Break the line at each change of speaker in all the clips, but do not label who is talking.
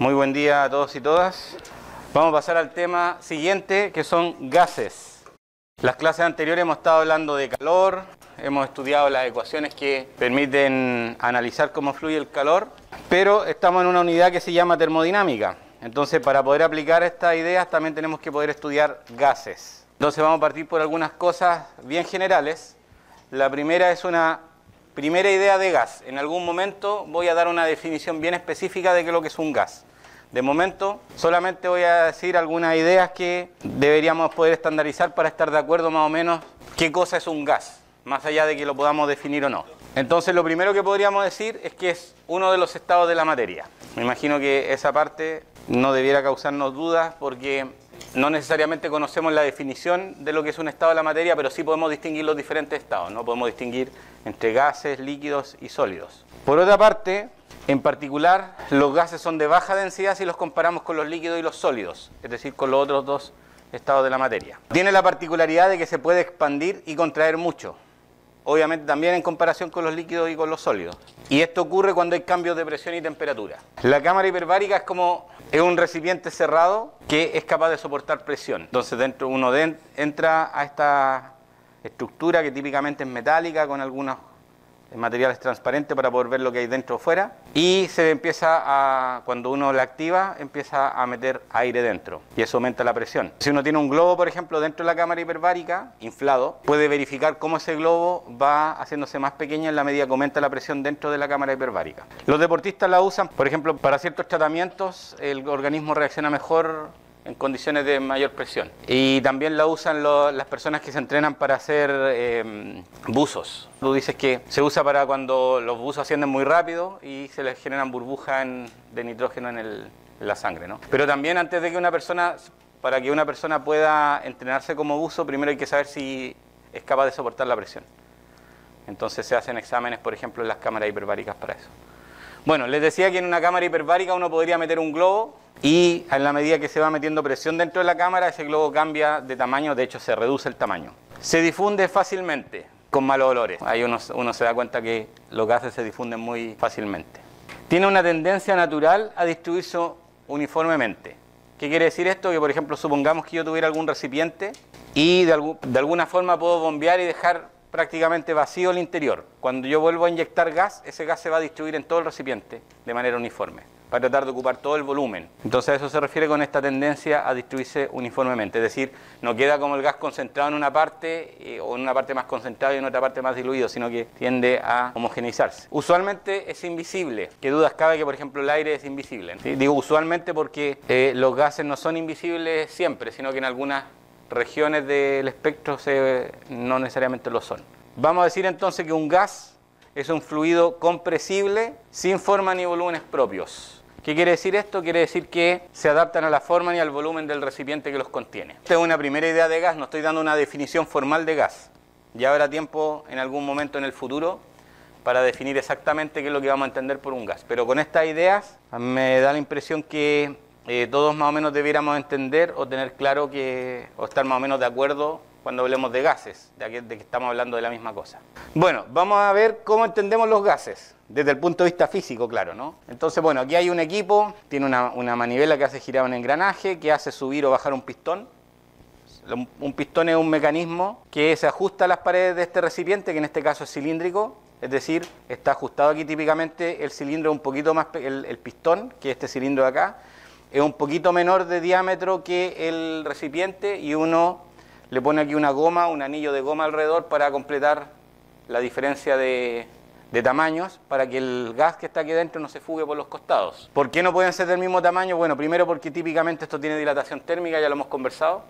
Muy buen día a todos y todas. Vamos a pasar al tema siguiente, que son gases. Las clases anteriores hemos estado hablando de calor, hemos estudiado las ecuaciones que permiten analizar cómo fluye el calor, pero estamos en una unidad que se llama termodinámica. Entonces, para poder aplicar estas ideas también tenemos que poder estudiar gases. Entonces vamos a partir por algunas cosas bien generales. La primera es una primera idea de gas. En algún momento voy a dar una definición bien específica de qué es lo que es un gas. De momento solamente voy a decir algunas ideas que deberíamos poder estandarizar para estar de acuerdo más o menos qué cosa es un gas, más allá de que lo podamos definir o no. Entonces lo primero que podríamos decir es que es uno de los estados de la materia. Me imagino que esa parte no debiera causarnos dudas porque no necesariamente conocemos la definición de lo que es un estado de la materia, pero sí podemos distinguir los diferentes estados, ¿no? Podemos distinguir entre gases, líquidos y sólidos. Por otra parte, en particular, los gases son de baja densidad si los comparamos con los líquidos y los sólidos, es decir, con los otros dos estados de la materia. Tiene la particularidad de que se puede expandir y contraer mucho, obviamente también en comparación con los líquidos y con los sólidos. Y esto ocurre cuando hay cambios de presión y temperatura. La cámara hiperbárica es un recipiente cerrado que es capaz de soportar presión. Entonces dentro uno entra a esta estructura que típicamente es metálica con algunos materiales transparentes para poder ver lo que hay dentro o fuera, y cuando uno la activa, empieza a meter aire dentro y eso aumenta la presión. Si uno tiene un globo, por ejemplo, dentro de la cámara hiperbárica, inflado, puede verificar cómo ese globo va haciéndose más pequeño en la medida que aumenta la presión dentro de la cámara hiperbárica. Los deportistas la usan, por ejemplo, para ciertos tratamientos, el organismo reacciona mejor en condiciones de mayor presión. Y también la usan las personas que se entrenan para hacer buzos. Tú dices que se usa para cuando los buzos ascienden muy rápido y se les generan burbujas de nitrógeno en la sangre, ¿no? Pero también antes de que para que una persona pueda entrenarse como buzo, primero hay que saber si es capaz de soportar la presión. Entonces se hacen exámenes, por ejemplo, en las cámaras hiperbáricas para eso. Bueno, les decía que en una cámara hiperbárica uno podría meter un globo y en la medida que se va metiendo presión dentro de la cámara, ese globo cambia de tamaño, de hecho se reduce el tamaño. Se difunde fácilmente con malos olores. Ahí uno se da cuenta que los gases se difunden muy fácilmente. Tiene una tendencia natural a distribuirse uniformemente. ¿Qué quiere decir esto? Que por ejemplo supongamos que yo tuviera algún recipiente y de alguna forma puedo bombear y dejar prácticamente vacío el interior. Cuando yo vuelvo a inyectar gas, ese gas se va a distribuir en todo el recipiente de manera uniforme, para tratar de ocupar todo el volumen. Entonces a eso se refiere con esta tendencia a distribuirse uniformemente, es decir, no queda como el gas concentrado en una parte o en una parte más concentrado y en otra parte más diluido, sino que tiende a homogeneizarse. Usualmente es invisible. ¿Qué dudas cabe que por ejemplo el aire es invisible? ¿Sí? Digo usualmente porque los gases no son invisibles siempre, sino que en algunas regiones del espectro no necesariamente lo son. Vamos a decir entonces que un gas es un fluido compresible sin forma ni volúmenes propios. ¿Qué quiere decir esto? Quiere decir que se adaptan a la forma y al volumen del recipiente que los contiene. Esta es una primera idea de gas, no estoy dando una definición formal de gas. Ya habrá tiempo en algún momento en el futuro para definir exactamente qué es lo que vamos a entender por un gas. Pero con estas ideas me da la impresión que todos más o menos debiéramos entender o tener claro o estar más o menos de acuerdo cuando hablemos de gases, de que estamos hablando de la misma cosa. Bueno, vamos a ver cómo entendemos los gases, desde el punto de vista físico, claro, ¿no? Entonces, bueno, aquí hay un equipo, tiene una manivela que hace girar un engranaje, que hace subir o bajar un pistón. Un pistón es un mecanismo que se ajusta a las paredes de este recipiente, que en este caso es cilíndrico, es decir, está ajustado aquí típicamente, el cilindro es un poquito más, el pistón, que es este cilindro de acá, es un poquito menor de diámetro que el recipiente y uno le pone aquí una goma, un anillo de goma alrededor para completar la diferencia de tamaños para que el gas que está aquí dentro no se fugue por los costados. ¿Por qué no pueden ser del mismo tamaño? Bueno, primero porque típicamente esto tiene dilatación térmica, ya lo hemos conversado,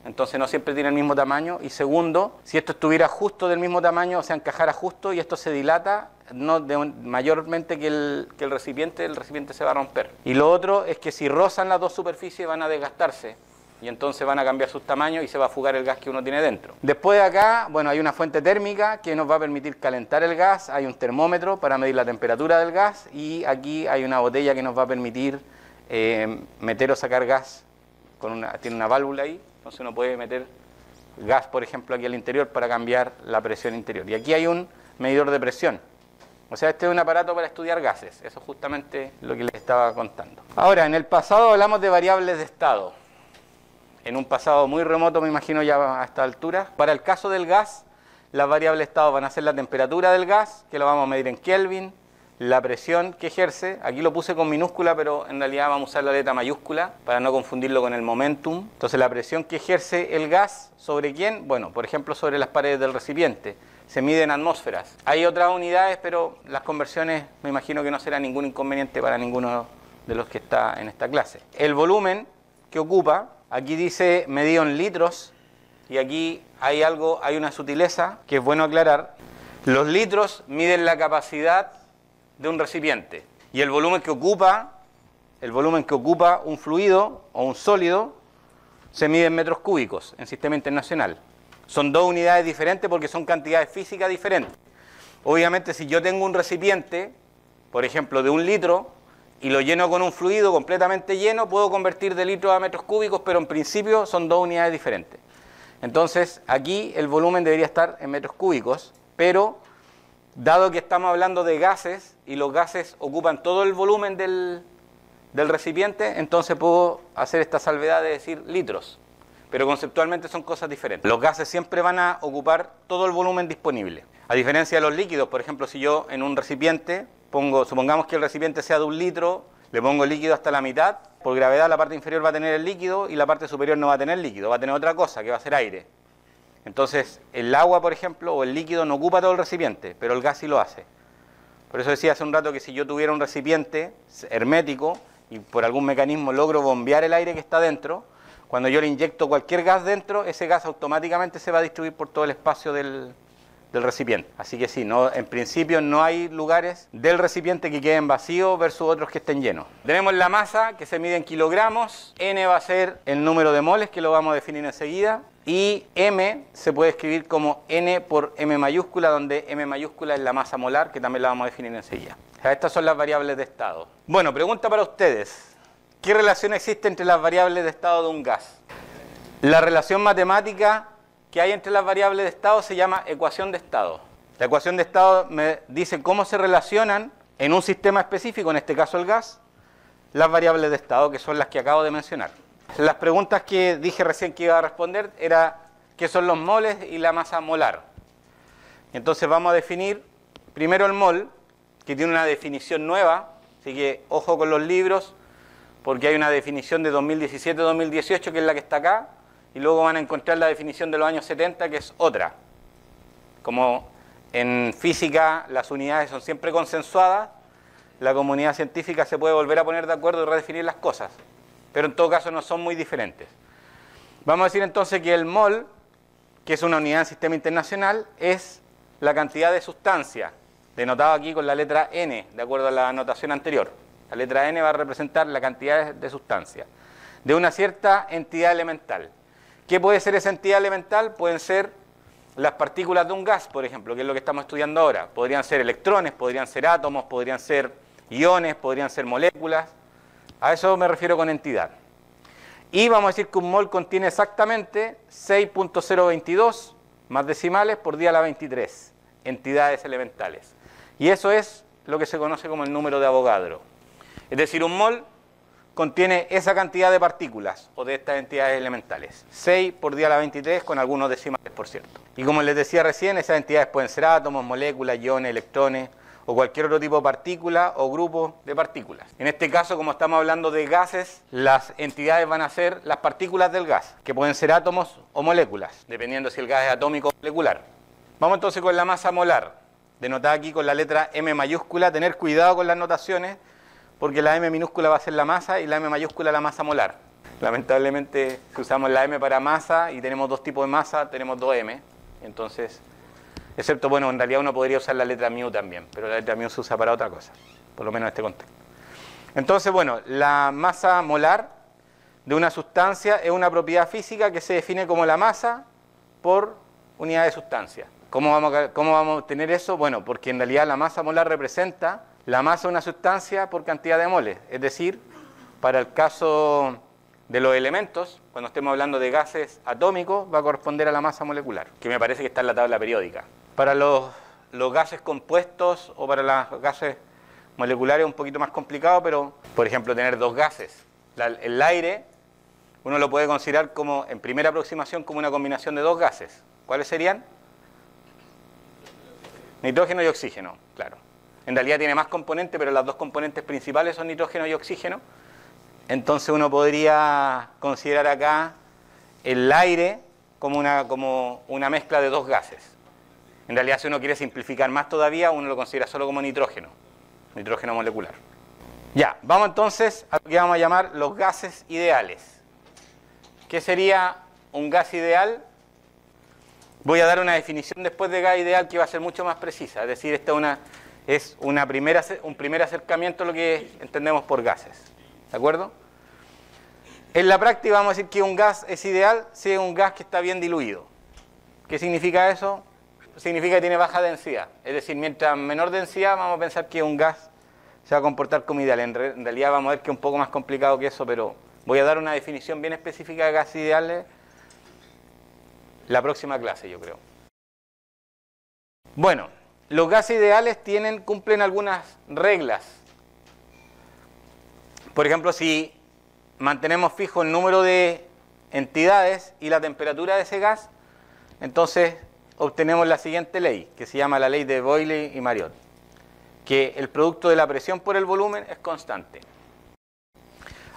entonces no siempre tiene el mismo tamaño. Y segundo, si esto estuviera justo del mismo tamaño, o sea, encajara justo y esto se dilata, mayormente que el recipiente se va a romper. Y lo otro es que si rozan las dos superficies van a desgastarse y entonces van a cambiar sus tamaños y se va a fugar el gas que uno tiene dentro. Después de acá, bueno, hay una fuente térmica que nos va a permitir calentar el gas, hay un termómetro para medir la temperatura del gas y aquí hay una botella que nos va a permitir meter o sacar gas, tiene una válvula ahí, entonces uno puede meter gas, por ejemplo, aquí al interior para cambiar la presión interior. Y aquí hay un medidor de presión. O sea, este es un aparato para estudiar gases. Eso es justamente lo que les estaba contando. Ahora, en el pasado hablamos de variables de estado. En un pasado muy remoto, me imagino ya a esta altura. Para el caso del gas, las variables de estado van a ser la temperatura del gas, que lo vamos a medir en Kelvin, la presión que ejerce. Aquí lo puse con minúscula, pero en realidad vamos a usar la letra mayúscula para no confundirlo con el momentum. Entonces, la presión que ejerce el gas, ¿sobre quién? Bueno, por ejemplo, sobre las paredes del recipiente. Se mide en atmósferas. Hay otras unidades, pero las conversiones me imagino que no será ningún inconveniente para ninguno de los que está en esta clase. El volumen que ocupa, aquí dice medido en litros, y aquí hay una sutileza que es bueno aclarar. Los litros miden la capacidad de un recipiente, y el volumen que ocupa un fluido o un sólido se mide en metros cúbicos en sistema internacional. Son dos unidades diferentes porque son cantidades físicas diferentes. Obviamente, si yo tengo un recipiente, por ejemplo, de 1 litro, y lo lleno con un fluido completamente lleno, puedo convertir de litros a metros cúbicos, pero en principio son dos unidades diferentes. Entonces, aquí el volumen debería estar en metros cúbicos, pero dado que estamos hablando de gases, y los gases ocupan todo el volumen del recipiente, entonces puedo hacer esta salvedad de decir litros. Pero conceptualmente son cosas diferentes. Los gases siempre van a ocupar todo el volumen disponible. A diferencia de los líquidos, por ejemplo, si yo en un recipiente supongamos que el recipiente sea de 1 litro, le pongo el líquido hasta la mitad, por gravedad la parte inferior va a tener el líquido y la parte superior no va a tener líquido, va a tener otra cosa, que va a ser aire. Entonces, el agua, por ejemplo, o el líquido no ocupa todo el recipiente, pero el gas sí lo hace. Por eso decía hace un rato que si yo tuviera un recipiente hermético y por algún mecanismo logro bombear el aire que está dentro, cuando yo le inyecto cualquier gas dentro, ese gas automáticamente se va a distribuir por todo el espacio del recipiente. Así que sí, en principio no hay lugares del recipiente que queden vacíos versus otros que estén llenos. Tenemos la masa que se mide en kilogramos, N va a ser el número de moles que lo vamos a definir enseguida, y M se puede escribir como N por M mayúscula, donde M mayúscula es la masa molar, que también la vamos a definir enseguida. O sea, estas son las variables de estado. Bueno, pregunta para ustedes. ¿Qué relación existe entre las variables de estado de un gas? La relación matemática que hay entre las variables de estado se llama ecuación de estado. La ecuación de estado me dice cómo se relacionan en un sistema específico, en este caso el gas, las variables de estado, que son las que acabo de mencionar. Las preguntas que dije recién que iba a responder era qué son los moles y la masa molar. Entonces vamos a definir primero el mol, que tiene una definición nueva, así que ojo con los libros, porque hay una definición de 2017-2018 que es la que está acá, y luego van a encontrar la definición de los años 70 que es otra. Como en física las unidades son siempre consensuadas, la comunidad científica se puede volver a poner de acuerdo y redefinir las cosas, pero en todo caso no son muy diferentes. Vamos a decir entonces que el mol, que es una unidad en sistema internacional, es la cantidad de sustancia, denotado aquí con la letra N, de acuerdo a la anotación anterior. La letra N va a representar la cantidad de sustancia de una cierta entidad elemental. ¿Qué puede ser esa entidad elemental? Pueden ser las partículas de un gas, por ejemplo, que es lo que estamos estudiando ahora. Podrían ser electrones, podrían ser átomos, podrían ser iones, podrían ser moléculas. A eso me refiero con entidad. Y vamos a decir que un mol contiene exactamente 6.022 más decimales por 10 a la 23 entidades elementales. Y eso es lo que se conoce como el número de Avogadro. Es decir, un mol contiene esa cantidad de partículas o de estas entidades elementales. 6 por 10 a la 23 con algunos decimales, por cierto. Y como les decía recién, esas entidades pueden ser átomos, moléculas, iones, electrones o cualquier otro tipo de partícula o grupo de partículas. En este caso, como estamos hablando de gases, las entidades van a ser las partículas del gas, que pueden ser átomos o moléculas, dependiendo si el gas es atómico o molecular. Vamos entonces con la masa molar, denotada aquí con la letra M mayúscula. Tener cuidado con las notaciones, porque la M minúscula va a ser la masa y la M mayúscula la masa molar. Lamentablemente, si usamos la M para masa y tenemos dos tipos de masa, tenemos 2M. Entonces, excepto, bueno, en realidad uno podría usar la letra mu también, pero la letra mu se usa para otra cosa, por lo menos en este contexto. Entonces, bueno, la masa molar de una sustancia es una propiedad física que se define como la masa por unidad de sustancia. ¿Cómo vamos a obtener eso? Bueno, porque en realidad la masa molar representa la masa de una sustancia por cantidad de moles. Es decir, para el caso de los elementos, cuando estemos hablando de gases atómicos, va a corresponder a la masa molecular, que me parece que está en la tabla periódica. Para los los gases compuestos o para los gases moleculares es un poquito más complicado, pero por ejemplo tener dos gases. El aire uno lo puede considerar como, en primera aproximación, como una combinación de dos gases. ¿Cuáles serían? Nitrógeno y oxígeno, claro. En realidad tiene más componentes, pero las dos componentes principales son nitrógeno y oxígeno. Entonces uno podría considerar acá el aire como una mezcla de dos gases. En realidad, si uno quiere simplificar más todavía, uno lo considera solo como nitrógeno molecular. Ya, vamos entonces a lo que vamos a llamar los gases ideales. ¿Qué sería un gas ideal? Voy a dar una definición después de gas ideal que va a ser mucho más precisa. Es decir, esta es un primer acercamiento a lo que entendemos por gases. ¿De acuerdo? En la práctica vamos a decir que un gas es ideal si es un gas que está bien diluido. ¿Qué significa eso? Significa que tiene baja densidad. Es decir, mientras menor densidad vamos a pensar que un gas se va a comportar como ideal. En realidad vamos a ver que es un poco más complicado que eso, pero voy a dar una definición bien específica de gases ideales la próxima clase, yo creo. Bueno, los gases ideales cumplen algunas reglas. Por ejemplo, si mantenemos fijo el número de entidades y la temperatura de ese gas, entonces obtenemos la siguiente ley, que se llama la ley de Boyle y Mariotte, que el producto de la presión por el volumen es constante.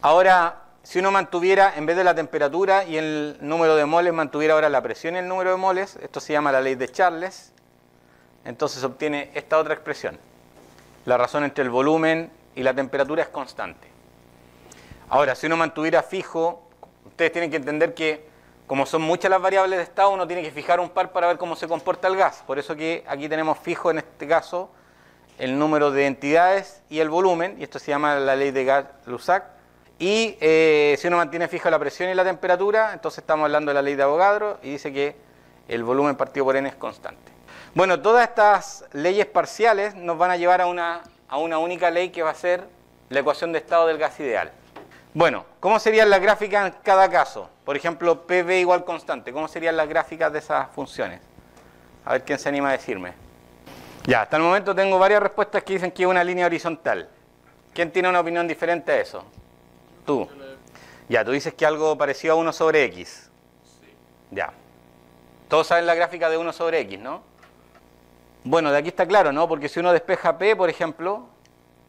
Ahora, si uno mantuviera, en vez de la temperatura y el número de moles, mantuviera ahora la presión y el número de moles, esto se llama la ley de Charles, entonces obtiene esta otra expresión. La razón entre el volumen y la temperatura es constante. Ahora, si uno mantuviera fijo, ustedes tienen que entender que como son muchas las variables de estado, uno tiene que fijar un par para ver cómo se comporta el gas. Por eso que aquí tenemos fijo en este caso el número de entidades y el volumen, y esto se llama la ley de Gay-Lussac. Y si uno mantiene fija la presión y la temperatura, entonces estamos hablando de la ley de Avogadro y dice que el volumen partido por n es constante. Bueno, todas estas leyes parciales nos van a llevar a una única ley que va a ser la ecuación de estado del gas ideal. Bueno, ¿cómo serían las gráficas en cada caso? Por ejemplo, PV igual constante. ¿Cómo serían las gráficas de esas funciones? A ver quién se anima a decirme. Ya, hasta el momento tengo varias respuestas que dicen que es una línea horizontal. ¿Quién tiene una opinión diferente a eso? Tú. Ya, tú dices que algo parecido a 1 sobre X. Ya. Todos saben la gráfica de 1 sobre X, ¿no? Bueno, de aquí está claro, ¿no? Porque si uno despeja P, por ejemplo,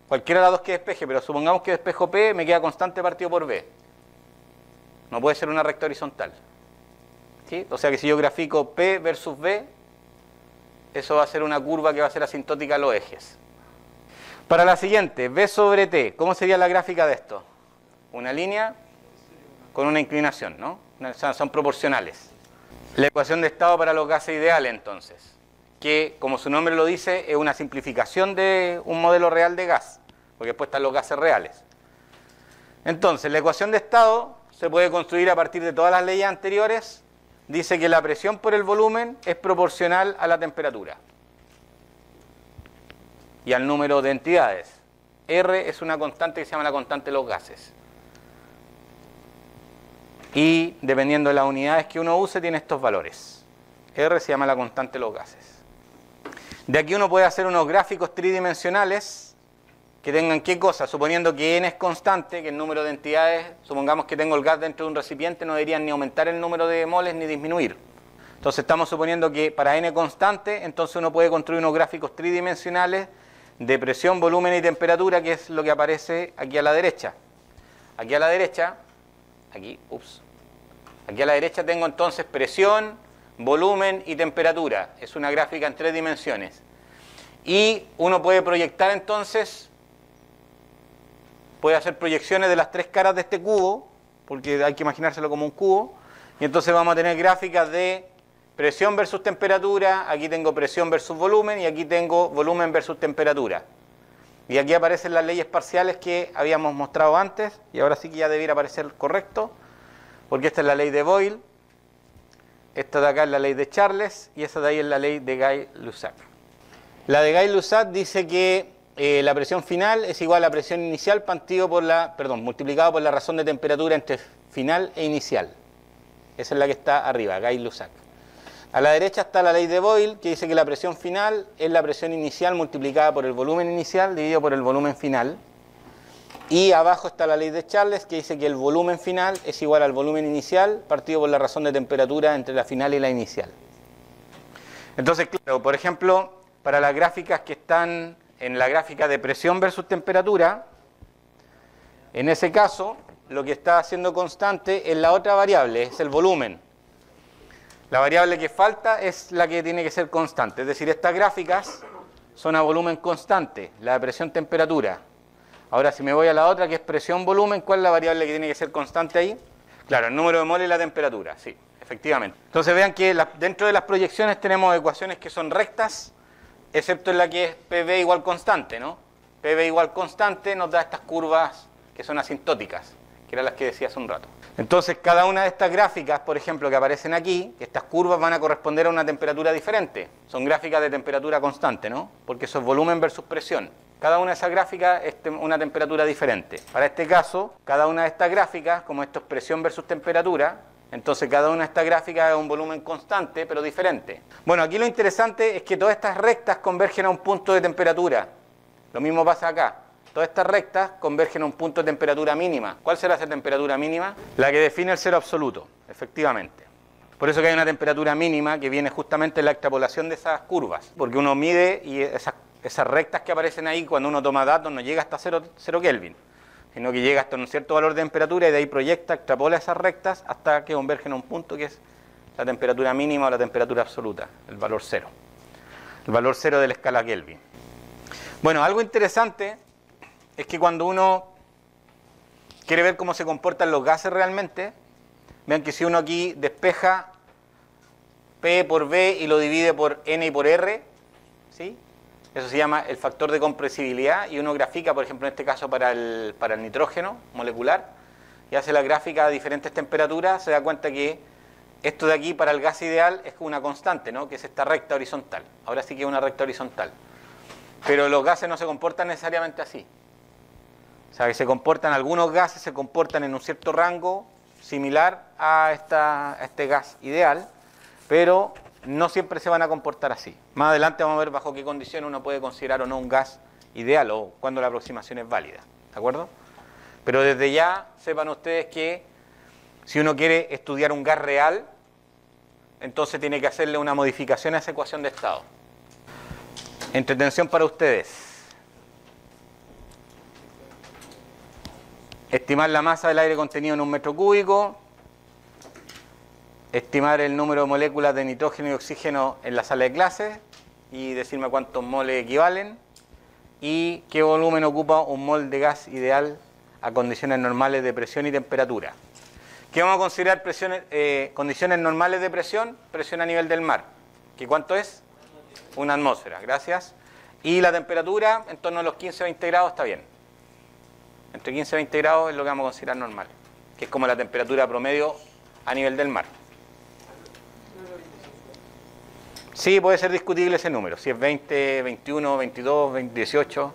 cualquiera de las dos que despeje, pero supongamos que despejo P, me queda constante partido por B. No puede ser una recta horizontal. ¿Sí? O sea que si yo grafico P versus B, eso va a ser una curva que va a ser asintótica a los ejes. Para la siguiente, B sobre T, ¿cómo sería la gráfica de esto? Una línea con una inclinación, ¿no? O sea, son proporcionales. La ecuación de estado para los gases ideales, entonces, que como su nombre lo dice, es una simplificación de un modelo real de gas, porque después están los gases reales. Entonces, la ecuación de estado se puede construir a partir de todas las leyes anteriores. Dice que la presión por el volumen es proporcional a la temperatura y al número de entidades. R es una constante que se llama la constante de los gases. Y dependiendo de las unidades que uno use, tiene estos valores. R se llama la constante de los gases. De aquí uno puede hacer unos gráficos tridimensionales que tengan ¿qué cosa? Suponiendo que n es constante, que el número de entidades, supongamos que tengo el gas dentro de un recipiente, no deberían ni aumentar el número de moles ni disminuir. Entonces estamos suponiendo que para n constante, entonces uno puede construir unos gráficos tridimensionales de presión, volumen y temperatura, que es lo que aparece aquí a la derecha. Aquí a la derecha, aquí a la derecha tengo entonces presión, volumen y temperatura. Es una gráfica en 3 dimensiones. Y uno puede proyectar entonces, puede hacer proyecciones de las 3 caras de este cubo, porque hay que imaginárselo como un cubo, y entonces vamos a tener gráficas de presión versus temperatura, aquí tengo presión versus volumen, y aquí tengo volumen versus temperatura. Y aquí aparecen las leyes parciales que habíamos mostrado antes, y ahora sí que ya debiera aparecer correcto, porque esta es la ley de Boyle, esta de acá es la ley de Charles, y esta de ahí es la ley de Gay-Lussac. La de Gay-Lussac dice que la presión final es igual a la presión inicial multiplicado por la razón de temperatura entre final e inicial. Esa es la que está arriba, Gay-Lussac. A la derecha está la ley de Boyle, que dice que la presión final es la presión inicial multiplicada por el volumen inicial dividido por el volumen final. Y abajo está la ley de Charles, que dice que el volumen final es igual al volumen inicial partido por la razón de temperatura entre la final y la inicial. Entonces, claro, por ejemplo, para las gráficas que están en la gráfica de presión versus temperatura, en ese caso, lo que está haciendo constante es la otra variable, es el volumen. La variable que falta es la que tiene que ser constante, es decir, estas gráficas son a volumen constante, la de presión-temperatura. Ahora, si me voy a la otra, que es presión-volumen, ¿cuál es la variable que tiene que ser constante ahí? Claro, el número de moles y la temperatura, sí, efectivamente. Entonces vean que dentro de las proyecciones tenemos ecuaciones que son rectas, excepto en la que es PV igual constante, ¿no? PV igual constante nos da estas curvas que son asintóticas, que eran las que decía hace un rato. Entonces, cada una de estas gráficas, por ejemplo, que aparecen aquí, estas curvas van a corresponder a una temperatura diferente. Son gráficas de temperatura constante, ¿no? Porque eso es volumen versus presión. Cada una de esas gráficas es una temperatura diferente. Para este caso, cada una de estas gráficas, como esto es presión versus temperatura, entonces cada una de estas gráficas es un volumen constante, pero diferente. Bueno, aquí lo interesante es que todas estas rectas convergen a un punto de temperatura. Lo mismo pasa acá. Todas estas rectas convergen a un punto de temperatura mínima. ¿Cuál será esa temperatura mínima? La que define el cero absoluto, efectivamente. Por eso que hay una temperatura mínima que viene justamente en la extrapolación de esas curvas. Porque uno mide y esas rectas que aparecen ahí, cuando uno toma datos, no llega hasta 0 Kelvin, sino que llega hasta un cierto valor de temperatura y de ahí proyecta, extrapola esas rectas hasta que convergen a un punto que es la temperatura mínima o la temperatura absoluta, el valor 0. El valor 0 de la escala Kelvin. Bueno, algo interesante es que cuando uno quiere ver cómo se comportan los gases realmente, vean que si uno aquí despeja P por B y lo divide por N y por R, ¿sí? Eso se llama el factor de compresibilidad y uno grafica, por ejemplo, en este caso para el nitrógeno molecular y hace la gráfica a diferentes temperaturas, se da cuenta que esto de aquí para el gas ideal es una constante, ¿no? Que es esta recta horizontal. Ahora sí que es una recta horizontal. Pero los gases no se comportan necesariamente así. O sea, que algunos gases se comportan en un cierto rango similar a este gas ideal, pero no siempre se van a comportar así. Más adelante vamos a ver bajo qué condiciones uno puede considerar o no un gas ideal o cuando la aproximación es válida, ¿de acuerdo? Pero desde ya sepan ustedes que si uno quiere estudiar un gas real, entonces tiene que hacerle una modificación a esa ecuación de estado. Entretención para ustedes. Estimar la masa del aire contenido en un metro cúbico, estimar el número de moléculas de nitrógeno y oxígeno en la sala de clase y decirme cuántos moles equivalen y qué volumen ocupa un mol de gas ideal a condiciones normales de presión y temperatura. ¿Qué vamos a considerar condiciones normales de presión? Presión a nivel del mar. ¿Qué cuánto es? Una atmósfera, gracias. Y la temperatura en torno a los 15-20 grados está bien. Entre 15 y 20 grados es lo que vamos a considerar normal, que es como la temperatura promedio a nivel del mar. Sí, puede ser discutible ese número, si es 20, 21, 22, 18,